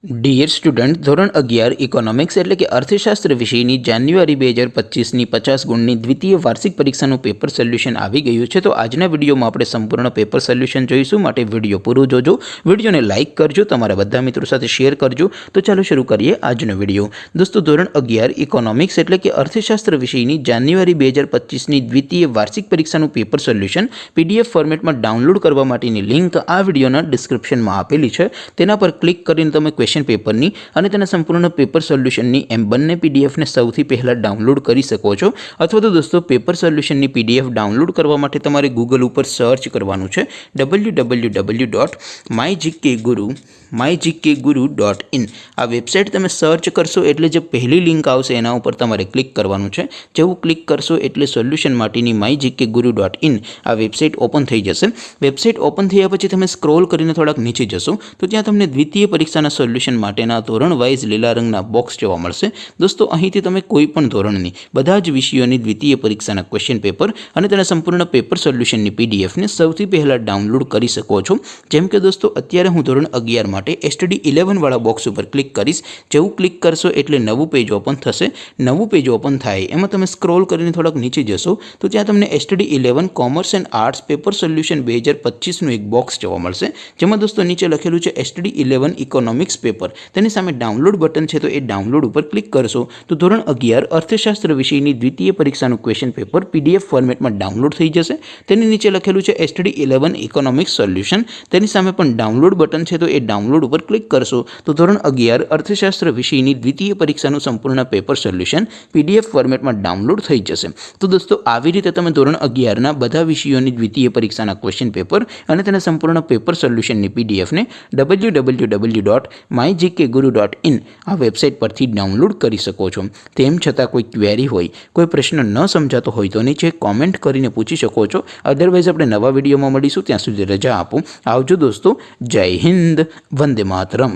Dear student, ધોરણ 11 economics એટલે કે અર્થશાસ્ત્ર વિષયની જાન્યુઆરી 2025ની 50 ગુણની દ્વિતીય વાર્ષિક પરીક્ષાનું પેપર સોલ્યુશન આવી ગયું છે। તો આજના વિડીયોમાં આપણે સંપૂર્ણ પેપર સોલ્યુશન જોઈશું, માટે વિડીયો પૂરો જોજો, વિડીયોને લાઇક કરજો, તમારા બધા મિત્રો સાથે શેર કરજો। તો ચાલો શરૂ કરીએ આજનો વિડીયો। દોસ્તો, ધોરણ 11 ઇકોનોમિક્સ એટલે કે અર્થશાસ્ત્ર વિષયની જાન્યુઆરી 2025ની દ્વિતીય વાર્ષિક પરીક્ષાનું પેપર સોલ્યુશન PDF ફોર્મેટમાં ડાઉનલોડ કરવા માટેની લિંક આ વિડીયોના ડિસ્ક્રિપ્શનમાં આપેલી છે। તેના પર ક્લિક કરીને તમે ક્વેશ્ચન પેપરની અને તેના સંપૂર્ણ પેપર સોલ્યુશનની એમ બંને પીડીએફને સૌથી પહેલાં ડાઉનલોડ કરી શકો છો। અથવા તો દોસ્તો, પેપર સોલ્યુશનની PDF ડાઉનલોડ કરવા માટે તમારે ગૂગલ ઉપર સર્ચ કરવાનું છે www.mygkguru.in। આ વેબસાઇટ તમે સર્ચ કરશો એટલે જે પહેલી લિંક આવશે એના ઉપર તમારે ક્લિક કરવાનું છે। જેવું ક્લિક કરશો એટલે સોલ્યુશન માટેની mygkguru.in આ વેબસાઇટ ઓપન થઈ જશે। વેબસાઇટ ઓપન થયા પછી તમે સ્ક્રોલ કરીને થોડાક નીચે જશો તો ત્યાં તમને દ્વિતીય પરીક્ષાના સોલ્યુશન માટેના ધોરણ વાઇઝ લીલા રંગના બોક્સ જોવા મળશે। દોસ્તો, અહીંથી તમે કોઈ પણ ધોરણની બધા જ વિષયોની દ્વિતીય પરીક્ષાના ક્વેશ્ચન પેપર અને તેના સંપૂર્ણ પેપર સોલ્યુશનની પીડીએફને સૌથી પહેલાં ડાઉનલોડ કરી શકો છો। જેમ કે દોસ્તો, અત્યારે હું ધોરણ 11 માટે STD 11 વાળા બોક્સ ઉપર ક્લિક કરીશ। જેવું ક્લિક કરશો એટલે નવું પેજ ઓપન થશે। નવું પેજ ઓપન થાય એમાં તમે સ્ક્રોલ કરીને થોડાક નીચે જશો તો ત્યાં તમને STD 11 commerce and arts paper solution 2025નું એક બોક્સ જોવા મળશે। જેમાં દોસ્તો નીચે લખેલું છે STD 11 ઇકોનોમિક્સ પેપર, તેની સામે ડાઉનલોડ બટન છે, તો એ ડાઉનલોડ ઉપર ક્લિક કરશો તો ધોરણ 11 અર્થશાસ્ત્ર વિષયની દ્વિતીય પરીક્ષાનું ક્વેશ્ચન પેપર PDF ફોર્મેટમાં ડાઉનલોડ થઈ જશે। તેની નીચે લખેલું છે STD 11 ઇકોનોમિક્સ સોલ્યુશન, તેની સામે પણ ડાઉનલોડ બટન છે, તો એ ડાઉનલોડ ઉપર ક્લિક કરશો તો ધોરણ 11 અર્થશાસ્ત્ર વિષયની દ્વિતીય પરીક્ષાનું સંપૂર્ણ પેપર સોલ્યુશન PDF ફોર્મેટમાં ડાઉનલોડ થઈ જશે। તો દોસ્તો, આવી રીતે તમે ધોરણ 11ના બધા વિષયોની દ્વિતીય પરીક્ષાના ક્વેશ્ચન પેપર અને તેના સંપૂર્ણ પેપર સોલ્યુશનની PDFને www.mygkguru.in આ વેબસાઇટ પરથી ડાઉનલોડ કરી શકો છો। તેમ છતાં કોઈ ક્વેરી હોય, કોઈ પ્રશ્ન ન સમજાતો હોય તો નીચે કોમેન્ટ કરીને પૂછી શકો છો। અધરવાઇઝ આપણે નવા વિડીયોમાં મળીશું, ત્યાં સુધી રજા આપો। આવજો દોસ્તો, જય હિન્દ, વંદે માતરમ।